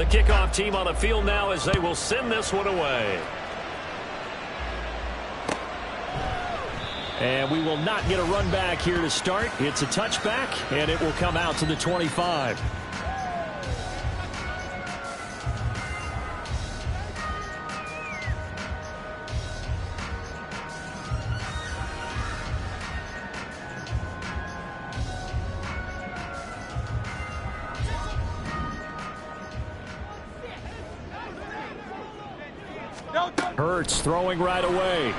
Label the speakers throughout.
Speaker 1: The kickoff team on the field now as they will send this one away. And we will not get a run back here to start. It's a touchback, and it will come out to the 25. Hurts throwing right away.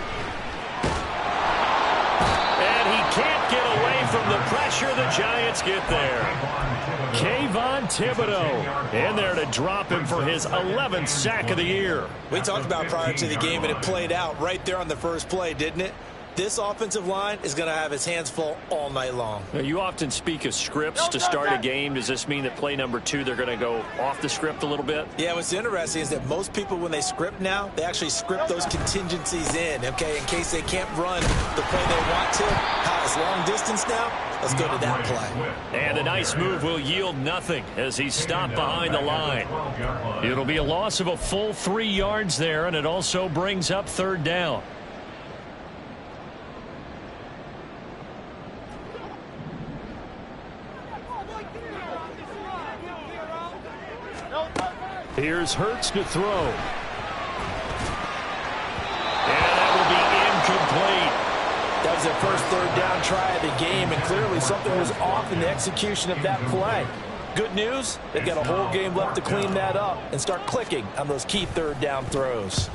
Speaker 1: And he can't get away from the pressure. The Giants get there. Kayvon Thibodeaux in there to drop him for his 11th sack of the year.
Speaker 2: We talked about prior to the game, and it played out right there on the first play, didn't it? This offensive line is going to have his hands full all night long.
Speaker 1: Now, you often speak of scripts to start a game. Does this mean that play number 2, they're going to go off the script a little bit?
Speaker 2: Yeah, what's interesting is that most people, when they script now, they actually script those contingencies in, okay, in case they can't run the play they want to. How it's long distance now? Let's go to that play.
Speaker 1: And the nice move will yield nothing as he's stopped behind the line. It'll be a loss of a full 3 yards there, and it also brings up 3rd down. Here's Hurts to throw. And that will be incomplete.
Speaker 2: That was their first 3rd down try of the game, and clearly something was off in the execution of that play. Good news, they've got a whole game left to clean that up and start clicking on those key 3rd down throws.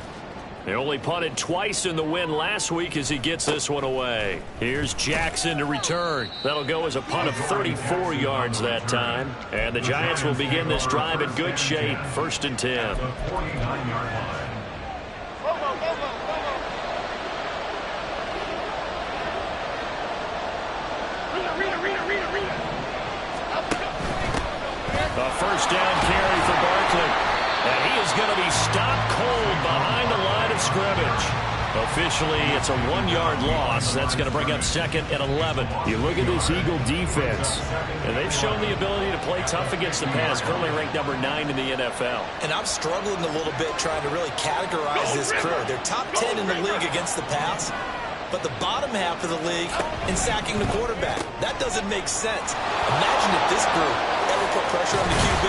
Speaker 1: They only punted twice in the win last week as he gets this one away. Here's Jackson to return. That'll go as a punt of 34 yards that time. And the Giants will begin this drive in good shape. 1st and 10. A 1st down carry for Barkley. And he is going to be stopped cold behind the line of scrimmage. Officially, it's a 1-yard loss. That's going to bring up 2nd and 11. You look at this Eagle defense, and they've shown the ability to play tough against the pass, currently ranked number 9 in the NFL.
Speaker 2: And I'm struggling a little bit trying to really categorize this crew. They're top 10 in the league against the pass, but the bottom half of the league in sacking the quarterback. That doesn't make sense. Imagine if this group ever put pressure on the QB,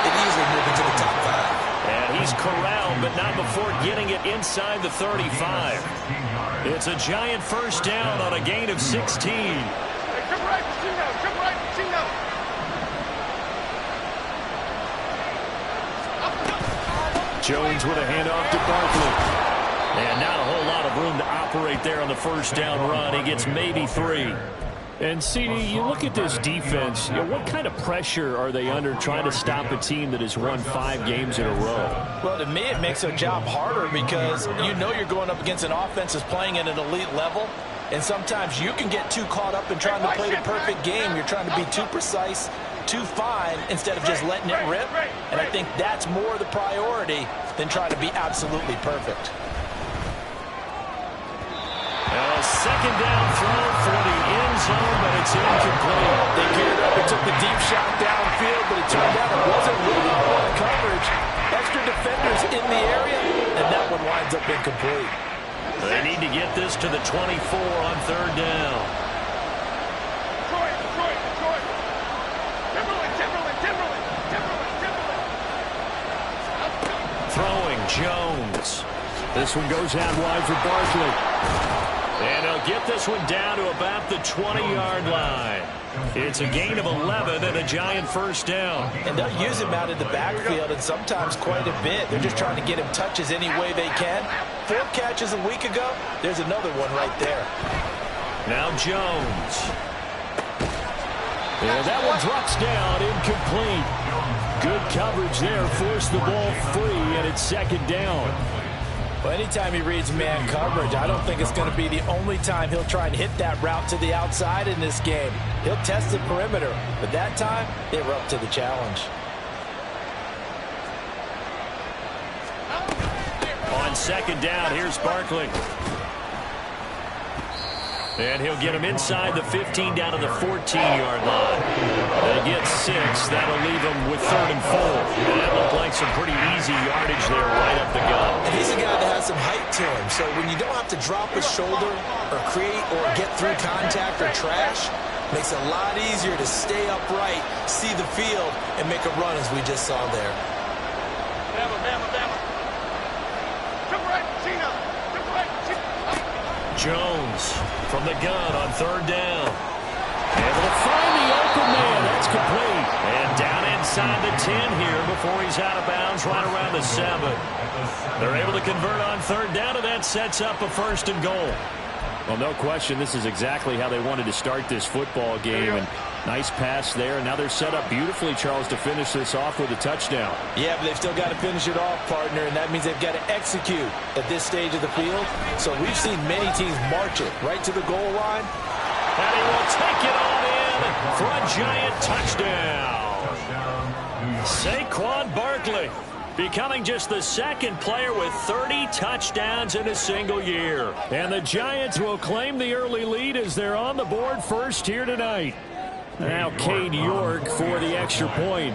Speaker 2: it easily move into the top 5.
Speaker 1: And he's corralled, but not before getting it inside the 35. It's a Giant 1st down on a gain of 16. Jones with a handoff to Barkley. And not a whole lot of room to operate there on the 1st down run. He gets maybe 3. And, CD, you look at this defense, what kind of pressure are they under trying to stop a team that has won 5 games in a row?
Speaker 2: Well, to me, it makes their job harder because you know you're going up against an offense that's playing at an elite level, and sometimes you can get too caught up in trying to play the perfect game. You're trying to be too precise, too fine, instead of just letting it rip. And I think that's more the priority than trying to be absolutely perfect.
Speaker 1: A 2nd down throw for the end zone, but it's incomplete.
Speaker 2: They geared up and took the deep shot downfield, but it turned out it wasn't really on coverage. Extra defenders in the area, and that one winds up incomplete.
Speaker 1: They need to get this to the 24 on 3rd down. Throwing Jones. This one goes out wide for Barkley. And he'll get this one down to about the 20-yard line. It's a gain of 11 and a Giant 1st down.
Speaker 2: And they'll use him out in the backfield, and sometimes quite a bit. They're just trying to get him touches any way they can. 4 catches a week ago. There's another one right there.
Speaker 1: Now Jones. And that one drops down, incomplete. Good coverage there, forced the ball free, and it's 2nd down.
Speaker 2: Well, anytime he reads man coverage, I don't think it's going to be the only time he'll try and hit that route to the outside in this game. He'll test the perimeter, but that time, they were up to the challenge.
Speaker 1: On 2nd down, here's Barkley. And he'll get him inside the 15 down to the 14-yard line. They get 6. That'll leave him with 3rd and 4. And that looked like some pretty easy yardage there right up the gut.
Speaker 2: And he's a guy that has some height to him. So when you don't have to drop a shoulder or create or get through contact or trash, makes it a lot easier to stay upright, see the field, and make a run as we just saw there.
Speaker 1: Jones from the gun on 3rd down. Able to find the open man. That's complete. And down inside the 10 here before he's out of bounds right around the 7. They're able to convert on 3rd down, and that sets up a 1st and goal. Well, no question, this is exactly how they wanted to start this football game. And nice pass there. And now they're set up beautifully, Charles, to finish this off with a touchdown.
Speaker 2: Yeah, but they've still got to finish it off, partner, and that means they've got to execute at this stage of the field. So we've seen many teams march it right to the goal line.
Speaker 1: And he will take it on in for a giant touchdown. Saquon Barkley becoming just the 2nd player with 30 touchdowns in a single year. And the Giants will claim the early lead as they're on the board first here tonight. Now Cade York for the extra point.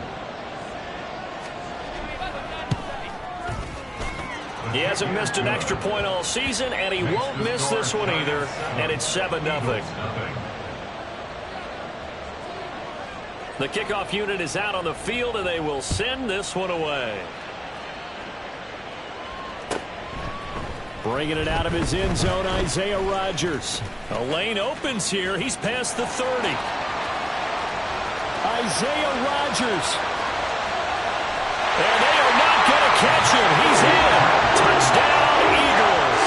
Speaker 1: He hasn't missed an extra point all season, and he won't miss this one either. And it's 7-0. The kickoff unit is out on the field, and they will send this one away. Bringing it out of his end zone, Isaiah Rodgers. A lane opens here. He's past the 30. Isaiah Rodgers. And they are not going to catch him. He's in. Touchdown, Eagles.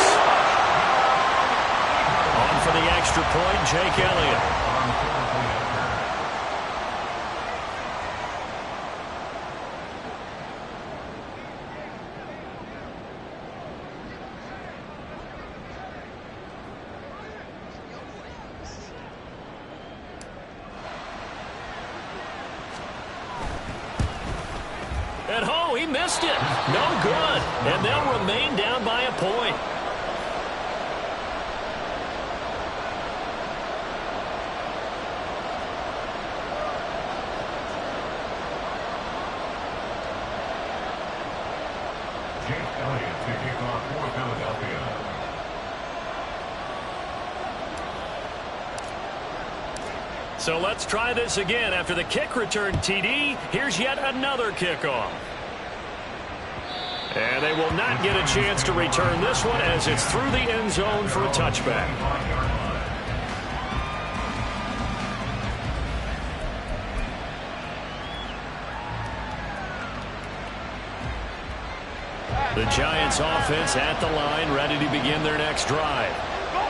Speaker 1: On for the extra point, Jake Elliott. At home, he missed it. No good. And they'll remain down by a point.
Speaker 3: Jake Elliott to kick off for Philadelphia.
Speaker 1: So let's try this again. After the kick return TD, here's yet another kickoff. And they will not get a chance to return this one as it's through the end zone for a touchback. The Giants offense at the line, ready to begin their next drive.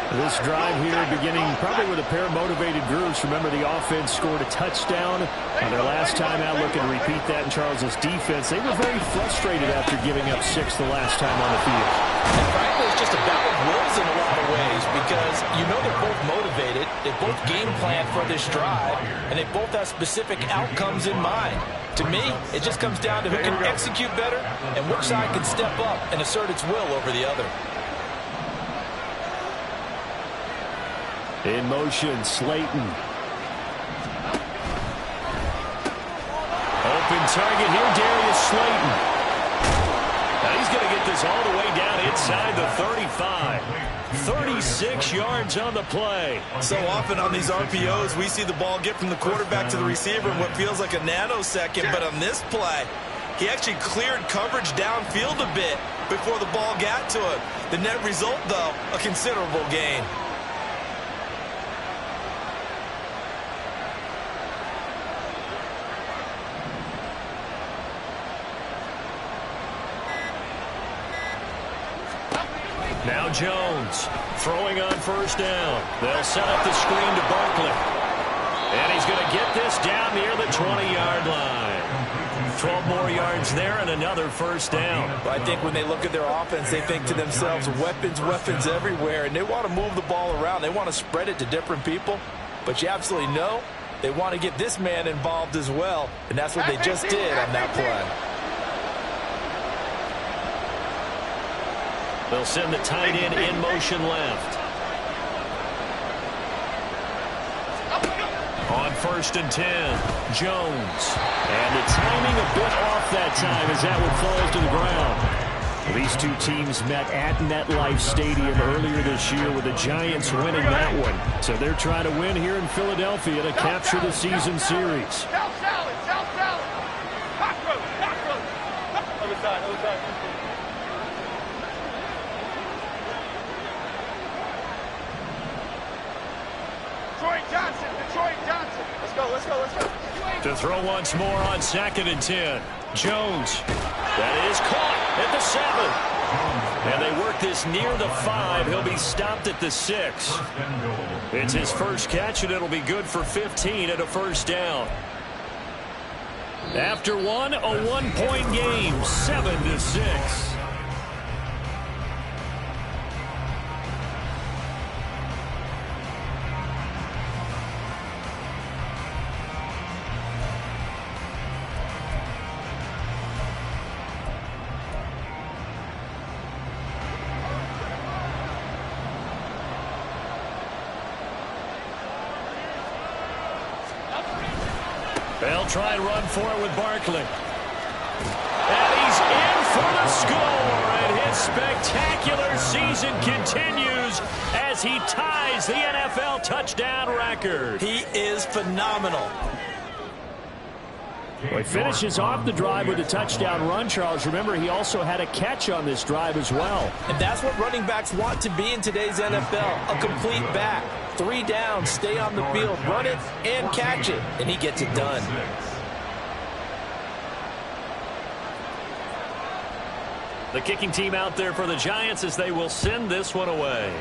Speaker 1: This drive here beginning probably with a pair of motivated groups. Remember, the offense scored a touchdown on their last time out, looking to repeat that in Charles's defense. They were very frustrated after giving up 6 the last time on the field.
Speaker 2: And frankly, it's just a battle of wills in a lot of ways because you know they're both motivated. They both game plan for this drive, and they both have specific outcomes in mind. To me, it just comes down to who can execute better and which side can step up and assert its will over the other.
Speaker 1: In motion, Slayton. Open target here, Darius Slayton. Now he's going to get this all the way down inside the 35. 36 yards on the play.
Speaker 4: So often on these RPOs, we see the ball get from the quarterback to the receiver in what feels like a nanosecond. But on this play, he actually cleared coverage downfield a bit before the ball got to him. The net result, though, a considerable gain.
Speaker 1: Now Jones throwing on 1st down. They'll set up the screen to Barkley. And he's going to get this down near the 20-yard line. 12 more yards there and another 1st down.
Speaker 2: I think when they look at their offense, they think to themselves, weapons everywhere, and they want to move the ball around. They want to spread it to different people. But you absolutely know they want to get this man involved as well, and that's what they just did on that play.
Speaker 1: They'll send the tight end in motion left. 1st and 10. Jones. And the timing a bit off that time as that one falls to the ground. These two teams met at MetLife Stadium earlier this year with the Giants winning that one. So they're trying to win here in Philadelphia to capture the season series.
Speaker 5: South salad, South salad. Cockroach, cockroach. Other side, other side. Detroit Johnson, Detroit Johnson. Let's go, let's go, let's go.
Speaker 1: To throw once more on 2nd and 10. Jones. That is caught at the 7. And they work this near the 5. He'll be stopped at the 6. It's his first catch, and it'll be good for 15 at a first down. After one, a 1-point game, 7-6. They'll try and run for it with Barkley. And he's in for the score. And his spectacular season continues as he ties the NFL touchdown record.
Speaker 4: He is phenomenal.
Speaker 1: Well, he finishes off the drive with a touchdown run, Charles. Remember, he also had a catch on this drive as well.
Speaker 2: And that's what running backs want to be in today's NFL, a complete back. 3 downs, stay on the field, run it, and catch it. And he gets it done.
Speaker 1: The kicking team out there for the Giants as they will send this one away.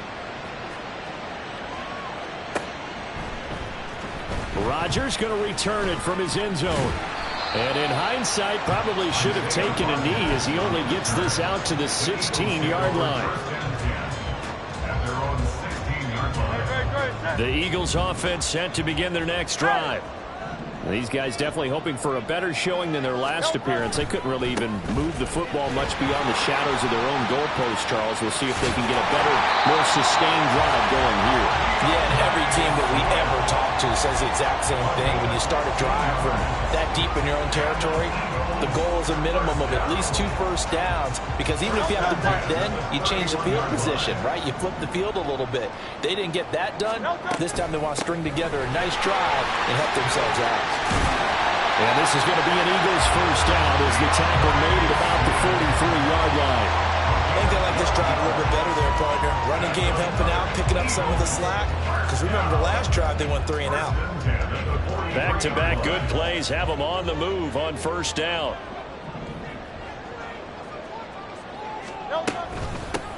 Speaker 1: Rodgers going to return it from his end zone. And in hindsight, probably should have taken a knee as he only gets this out to the 16-yard line. The Eagles offense set to begin their next drive. These guys definitely hoping for a better showing than their last appearance. They couldn't really even move the football much beyond the shadows of their own goalpost, Charles. We'll see if they can get a better, more sustained drive going here.
Speaker 2: Yeah, and every team that we ever talk to says the exact same thing. When you start a drive from that deep in your own territory, the goal is a minimum of at least 2 first downs, because even if you have to punt then, you change the field position, right? You flip the field a little bit. They didn't get that done. This time they want to string together a nice drive and help themselves out.
Speaker 1: And this is going to be an Eagles first down as the tackle made it about the 43-yard line.
Speaker 4: I think they like this drive a little bit better there, partner. Running game helping out, picking up some of the slack. Because remember, the last drive they went 3 and out.
Speaker 1: Back-to-back good plays have them on the move on first down.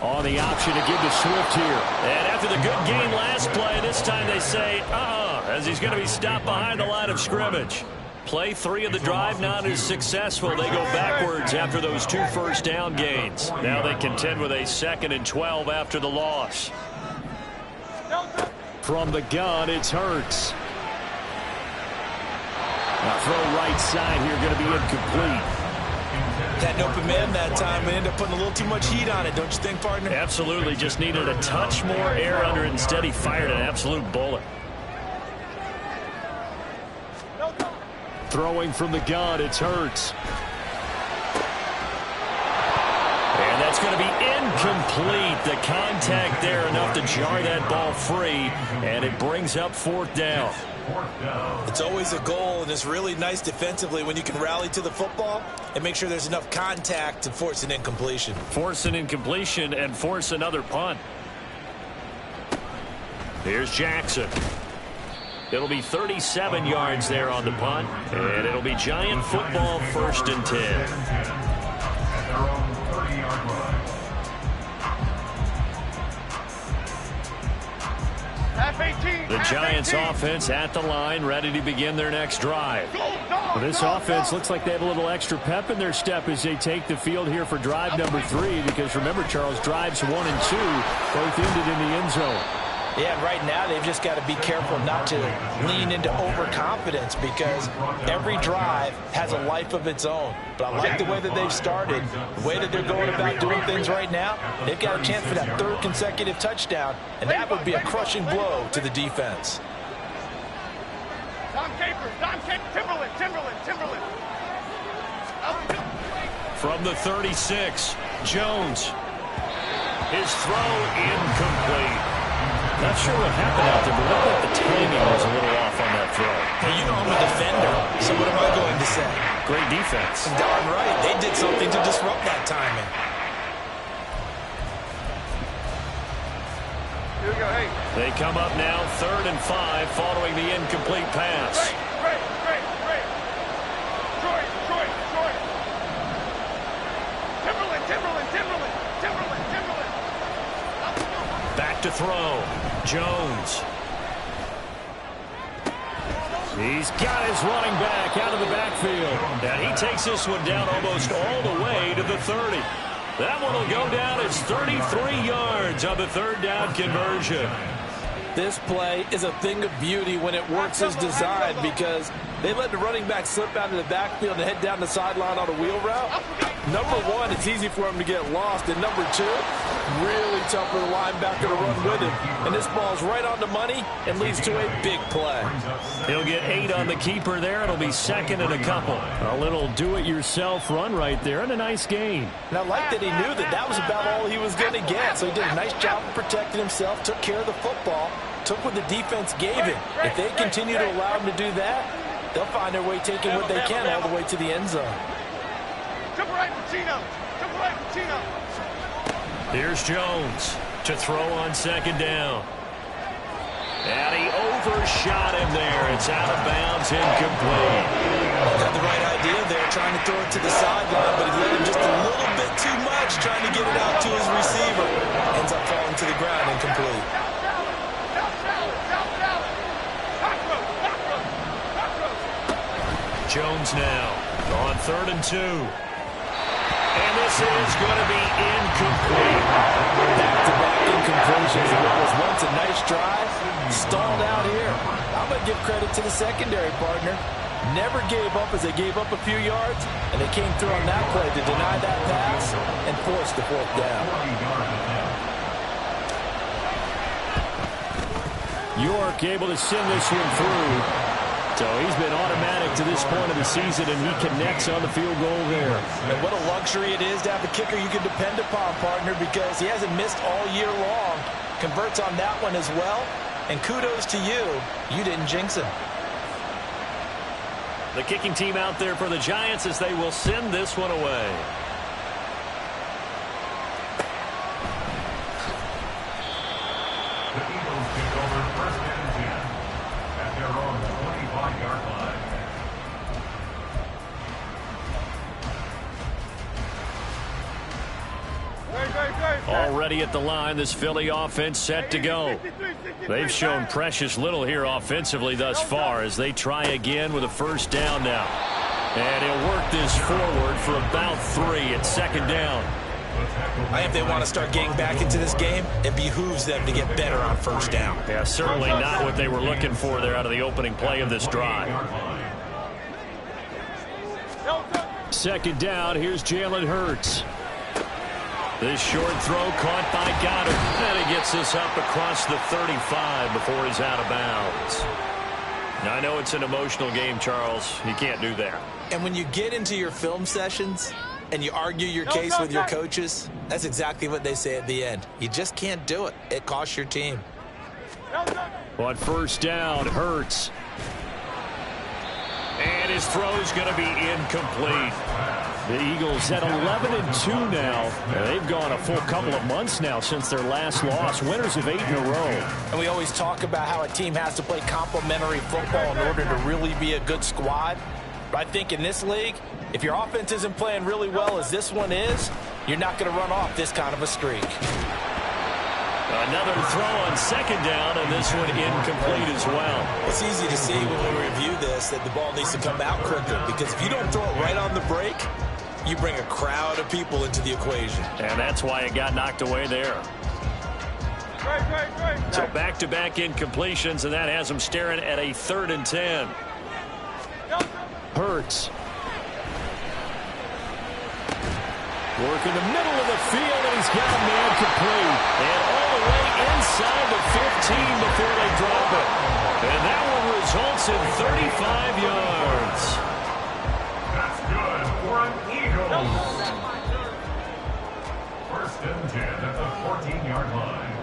Speaker 1: On the option to give to Swift here. And after the good game last play, this time they say, as he's going to be stopped behind the line of scrimmage. Play 3 of the drive not as successful. They go backwards after those 2 first down gains. Now they contend with a 2nd and 12 after the loss. From the gun, it's Hurts. Now throw right side here, going to be incomplete.
Speaker 4: Had an open man that time and ended up putting a little too much heat on it, don't you think, partner?
Speaker 1: Absolutely, just needed a touch more air under it. Instead, he fired an absolute bullet. Throwing from the gun, it's Hurts. And that's going to be incomplete. The contact there enough to jar that ball free, and it brings up 4th down.
Speaker 4: It's always a goal, and it's really nice defensively when you can rally to the football and make sure there's enough contact to force an incompletion.
Speaker 1: Force an incompletion and force another punt. Here's Jackson. It'll be 37 yards there on the punt, and it'll be Giant football 1st and 10. The Giants offense at the line, ready to begin their next drive. This offense looks like they have a little extra pep in their step as they take the field here for drive number 3, because remember, Charles, drives 1 and 2 both ended in the end zone.
Speaker 2: Yeah, and right now they've just got to be careful not to lean into overconfidence, because every drive has a life of its own. But I like the way that they've started, the way that they're going about doing things right now. They've got a chance for that 3rd consecutive touchdown, and that would be a crushing blow to the defense.
Speaker 5: Dom Capers. Timberland.
Speaker 1: From the 36, Jones. His throw incomplete. Not sure what happened out there, but it looked like the timing was a little off on that throw.
Speaker 4: Well, you know I'm a defender, so what am I going to say?
Speaker 1: Great defense.
Speaker 4: Darn right. They did something to disrupt that timing.
Speaker 5: Here we go, hey.
Speaker 1: They come up now 3rd and 5 following the incomplete pass.
Speaker 5: Great. Troy. Timberland.
Speaker 1: Back to throw. Jones. He's got his running back out of the backfield. And he takes this one down almost all the way to the 30. That one will go down as 33 yards on the 3rd down conversion.
Speaker 2: This play is a thing of beauty when it works as designed because they let the running back slip out of the backfield and head down the sideline on a wheel route. Number one, it's easy for him to get lost. And number two, really tough for the linebacker to run with him. And this ball's right on the money and leads to a big play.
Speaker 1: He'll get 8 on the keeper there. It'll be 2nd and a couple. A little do-it-yourself run right there and a nice gain.
Speaker 2: And I like that he knew that that was about all he was going to get. So he did a nice job of protecting himself, took care of the football, took what the defense gave him. If they continue to allow him to do that, they'll find their way taking what they can all the way to the end zone.
Speaker 5: Jump right, Pacino.
Speaker 1: Here's Jones to throw on 2nd down. And he overshot him there. It's out of bounds, incomplete.
Speaker 4: Had the right idea there, trying to throw it to the sideline, but he let him just a little bit too much, trying to get it out to his receiver. Ends up falling to the ground, incomplete.
Speaker 1: Jones now on 3rd and 2. And this is going to be incomplete.
Speaker 2: Back-to-back incompletions. It was once a nice drive, stalled out here. I'm going to give credit to the secondary partner. Never gave up as they gave up a few yards, and they came through on that play to deny that pass and force the 4th down.
Speaker 1: York able to send this one through. So he's been automatic to this point of the season, and he connects on the field goal there.
Speaker 2: And what a luxury it is to have a kicker you can depend upon, partner, because he hasn't missed all year long. Converts on that one as well. And kudos to you. You didn't jinx him.
Speaker 1: The kicking team out there for the Giants as they will send this one away.
Speaker 3: The Eagles take over 1st and 10 at their own 25-yard line.
Speaker 1: Already at the line, this Philly offense set to go. They've shown precious little here offensively thus far as they try again with a 1st down now. And he'll work this forward for about 3 at 2nd down.
Speaker 4: I think they want to start getting back into this game. It behooves them to get better on 1st down.
Speaker 1: Yeah, certainly not what they were looking for there out of the opening play of this drive. 2nd down, here's Jalen Hurts. This short throw caught by Goddard. And he gets this up across the 35 before he's out of bounds. Now, I know it's an emotional game, Charles. You can't do that.
Speaker 4: And when you get into your film sessions and you argue your case with your coaches, that's exactly what they say at the end. You just can't do it. It costs your team.
Speaker 1: On 1st down, Hurts. And his throw's going to be incomplete. The Eagles at 11-2 now. And they've gone a full couple of months now since their last loss. Winners of 8 in a row.
Speaker 2: And we always talk about how a team has to play complementary football in order to really be a good squad. But I think in this league, if your offense isn't playing really well as this one is, you're not going to run off this kind of a streak.
Speaker 1: Another throw on 2nd down, and this one incomplete as well.
Speaker 4: It's easy to see when we review this that the ball needs to come out quicker, because if you don't throw it right on the break, you bring a crowd of people into the equation.
Speaker 1: And that's why it got knocked away there. So back-to-back incompletions, and that has them staring at a 3rd and 10. Hurts. Work in the middle of the field, and he's got a man complete. And all the way inside the 15 before they drop it. And that one results in 35 yards.
Speaker 3: That's good for an Eagle. First and 10 at the 14-yard line.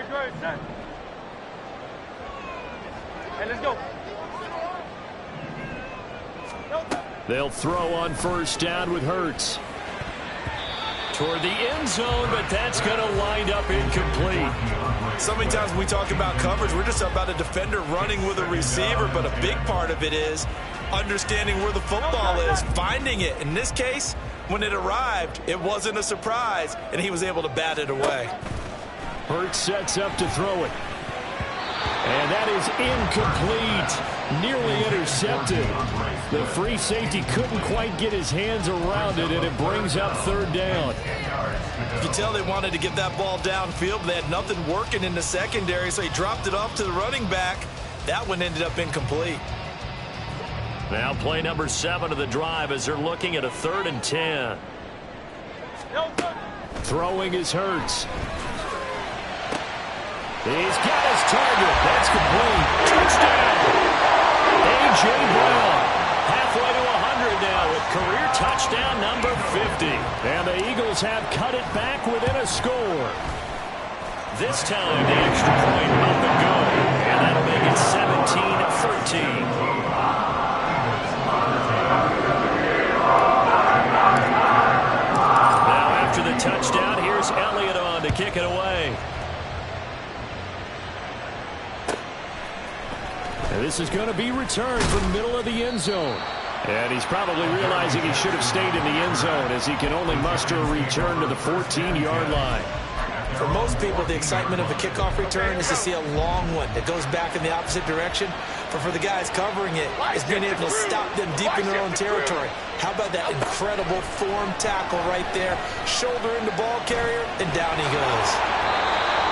Speaker 5: Great. Hey, let's go.
Speaker 1: They'll throw on first down with Hurts. Toward the end zone, but that's going to wind up incomplete.
Speaker 4: So many times when we talk about coverage, we're just about a defender running with a receiver, but a big part of it is understanding where the football is, finding it. In this case, when it arrived, it wasn't a surprise, and he was able to bat it away.
Speaker 1: Hurts sets up to throw it. And that is incomplete. Nearly intercepted. The free safety couldn't quite get his hands around it, and it brings up third down.
Speaker 4: You can tell they wanted to get that ball downfield, but they had nothing working in the secondary, so he dropped it off to the running back. That one ended up incomplete.
Speaker 1: Now play number 7 of the drive as they're looking at a 3rd and 10. Throwing is Hurts. He's got his target. That's complete. Touchdown. A.J. Brown. Halfway to 100 now with career touchdown number 50. And the Eagles have cut it back within a score. This time the extra point up and go. And that'll make it 17-13. Now after the touchdown, here's Elliott on to kick it away. And this is going to be returned from the middle of the end zone. And he's probably realizing he should have stayed in the end zone as he can only muster a return to the 14-yard line.
Speaker 2: For most people, the excitement of a kickoff return is to see a long one that goes back in the opposite direction. But for the guys covering it, it's being able to stop them deep in their own territory. How about that incredible form tackle right there? Shoulder in the ball carrier, and down he goes.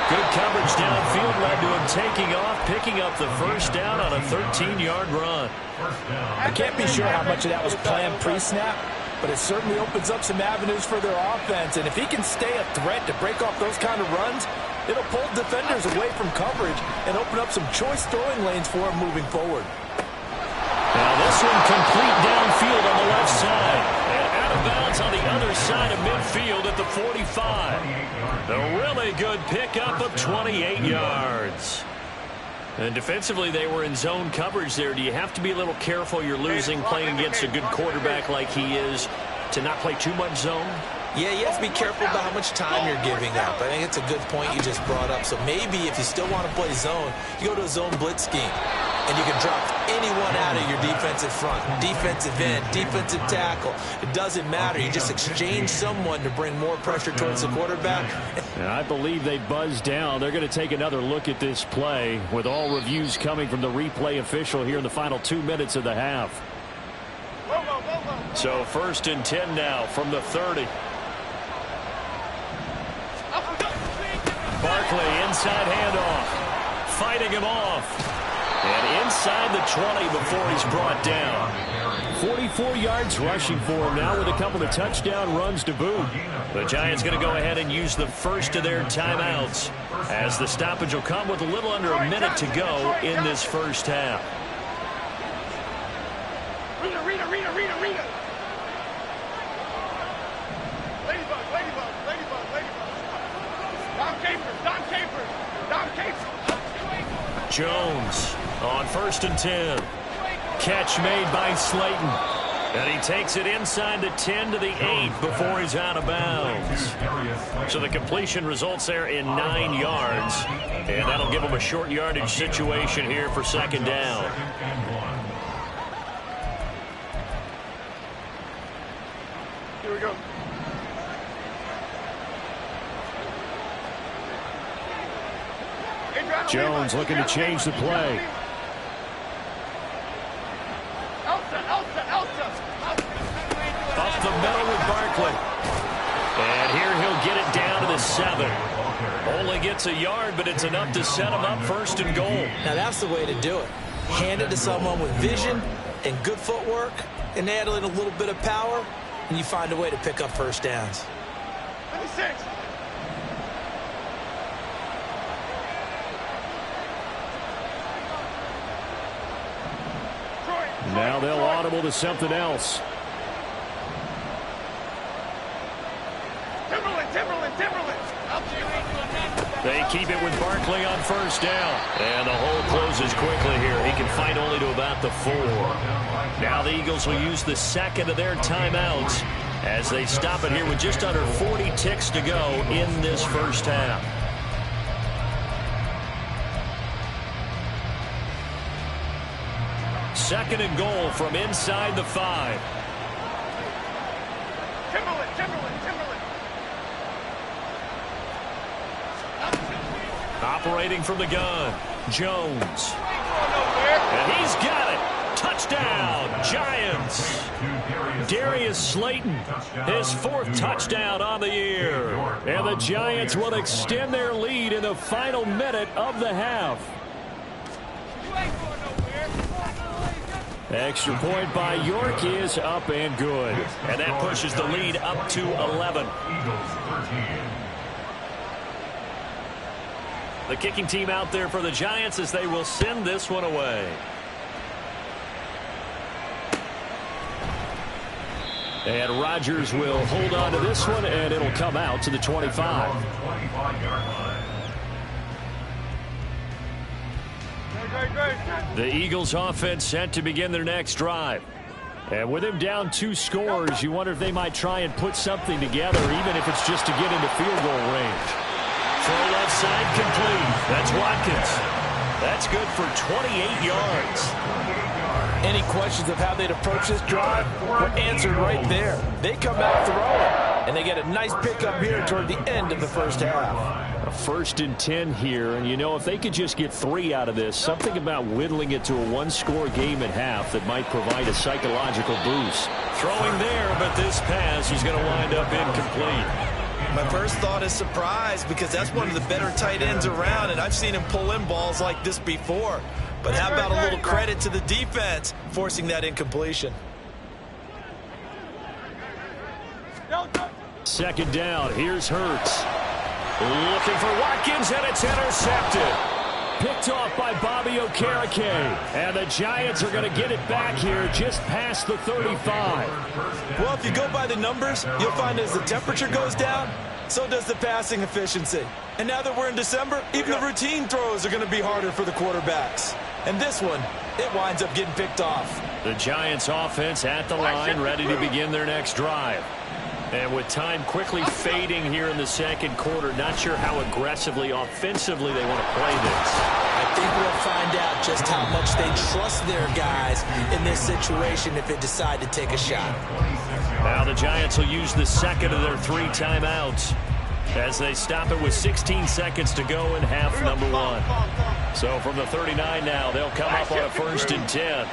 Speaker 1: Good coverage downfield led to him taking off, picking up the first down on a 13-yard run.
Speaker 2: I can't be sure how much of that was planned pre-snap, but it certainly opens up some avenues for their offense. And if he can stay a threat to break off those kind of runs, it'll pull defenders away from coverage and open up some choice throwing lanes for him moving forward.
Speaker 1: Now this one complete downfield on the left side. And out of bounds on the other side of midfield at the 45. A really good pickup of 28 yards. And defensively, they were in zone coverage there. Do you have to be a little careful you're losing playing against a good quarterback like he is to not play too much zone?
Speaker 2: Yeah, you have to be careful about how much time you're giving up. I think it's a good point you just brought up. So maybe if you still want to play zone, you go to a zone blitz scheme. And you can drop anyone out of your defensive front, defensive end, defensive tackle. It doesn't matter. You just exchange someone to bring more pressure towards the quarterback.
Speaker 1: And I believe they buzzed down. They're going to take another look at this play with all reviews coming from the replay official here in the final 2 minutes of the half. So 1st and 10 now from the 30. Barkley inside handoff. Fighting him off. And inside the 20 before he's brought down. 44 yards rushing for him now with a couple of touchdown runs to boot. The Giants going to go ahead and use the first of their timeouts as the stoppage will come with a little under a minute to go in this first half.
Speaker 5: Rita. Dom Capers.
Speaker 1: Jones on 1st and 10. Catch made by Slayton. And he takes it inside the 10 to the 8 before he's out of bounds. So the completion results there in 9 yards. And that'll give him a short yardage situation here for 2nd down.
Speaker 5: Here we go.
Speaker 1: Jones looking to change the play. Up the middle with Barkley. And here he'll get it down to the 7. Only gets a yard, but it's enough to set him up 1st and goal.
Speaker 2: Now that's the way to do it. Hand it to someone with vision and good footwork, and add in a little bit of power, and you find a way to pick up first downs.
Speaker 5: 26.
Speaker 1: audible to something else. They keep it with Barkley on first down. And the hole closes quickly here. He can fight only to about the 4. Now the Eagles will use the second of their timeouts as they stop it here with just under 40 ticks to go in this first half. Second and goal from inside the 5. Operating from the gun, Jones. And he's got it. Touchdown, Giants. Darius Slayton, his 4th touchdown on the year. And the Giants will extend their lead in the final minute of the half. Extra point by York is up and good. And that pushes the lead up to 11. The kicking team out there for the Giants as they will send this one away. And Rodgers will hold on to this one, and it'll come out to the 25. The Eagles offense set to begin their next drive. And with him down 2 scores, you wonder if they might try and put something together, even if it's just to get into field goal range. Throw left side complete. That's Watkins. That's good for 28 yards.
Speaker 2: Any questions of how they'd approach this drive were answered right there. They come out throwing, and they get a nice pickup here toward the end of the first half.
Speaker 1: A 1st and 10 here, and you know, if they could just get 3 out of this, something about whittling it to a 1-score game at half that might provide a psychological boost. Throwing there, but this pass is going to wind up incomplete.
Speaker 4: My first thought is surprise because that's one of the better tight ends around, and I've seen him pull in balls like this before. But how about a little credit to the defense forcing that incompletion?
Speaker 1: Second down. Here's Hurts. Looking for Watkins, and it's intercepted. Picked off by Bobby Okereke. And the Giants are going to get it back here just past the 35.
Speaker 4: Well, if you go by the numbers, you'll find as the temperature goes down, so does the passing efficiency. And now that we're in December, even the routine throws are going to be harder for the quarterbacks. And this one, it winds up getting picked off.
Speaker 1: The Giants offense at the line, ready to begin their next drive. And with time quickly fading here in the second quarter, not sure how aggressively, offensively they want to play this.
Speaker 2: I think we'll find out just how much they trust their guys in this situation if they decide to take a shot.
Speaker 1: Now the Giants will use the second of their 3 timeouts as they stop it with 16 seconds to go in half number 1. So from the 39 now, they'll come up on a 1st and 10.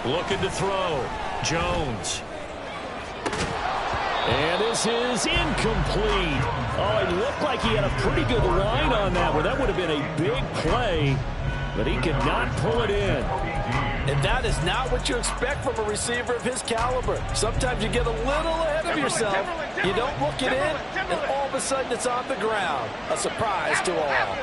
Speaker 1: Looking to throw. Jones. And this is incomplete. Oh, it looked like he had a pretty good line on that one. That would have been a big play, but he could not pull it in.
Speaker 2: And that is not what you expect from a receiver of his caliber. Sometimes you get a little ahead of yourself. You don't look it in, and all of a sudden it's on the ground. A surprise to all.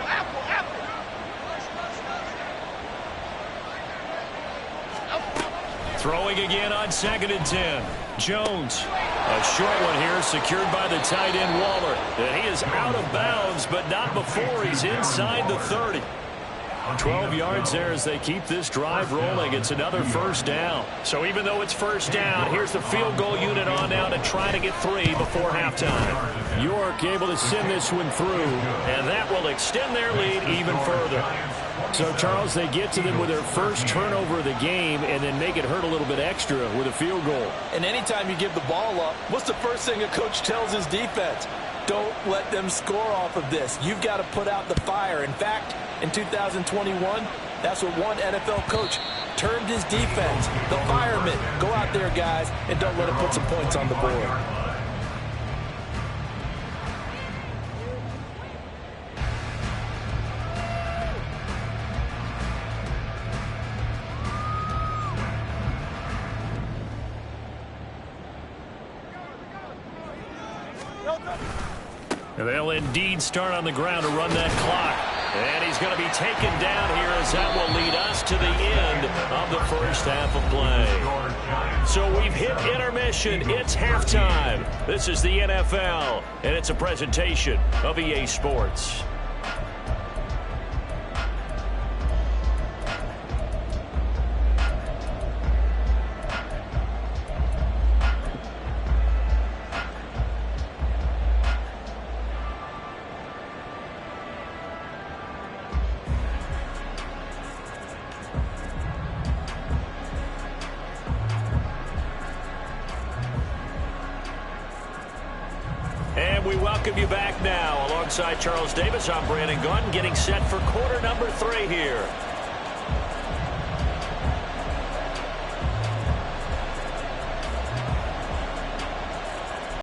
Speaker 1: Throwing again on 2nd and 10. Jones. A short one here, secured by the tight end Waller. And he is out of bounds, but not before he's inside the 30. 12 yards there as they keep this drive rolling. It's another 1st down. So even though it's 1st down, here's the field goal unit on now to try to get 3 before halftime. York able to send this one through, and that will extend their lead even further. So, Charles, they get to them with their first turnover of the game and then make it hurt a little bit extra with a field goal.
Speaker 2: And anytime you give the ball up, what's the first thing a coach tells his defense? Don't let them score off of this. You've got to put out the fire. In fact, in 2021, that's what one NFL coach termed his defense. The firemen. Go out there, guys, and don't let them put some points on the board.
Speaker 1: And they'll indeed start on the ground to run that clock. And he's going to be taken down here as that will lead us to the end of the first half of play. So we've hit intermission. It's halftime. This is the NFL, and it's a presentation of EA Sports. And we welcome you back now. Alongside Charles Davis, I'm Brandon Gunn, getting set for quarter number 3 here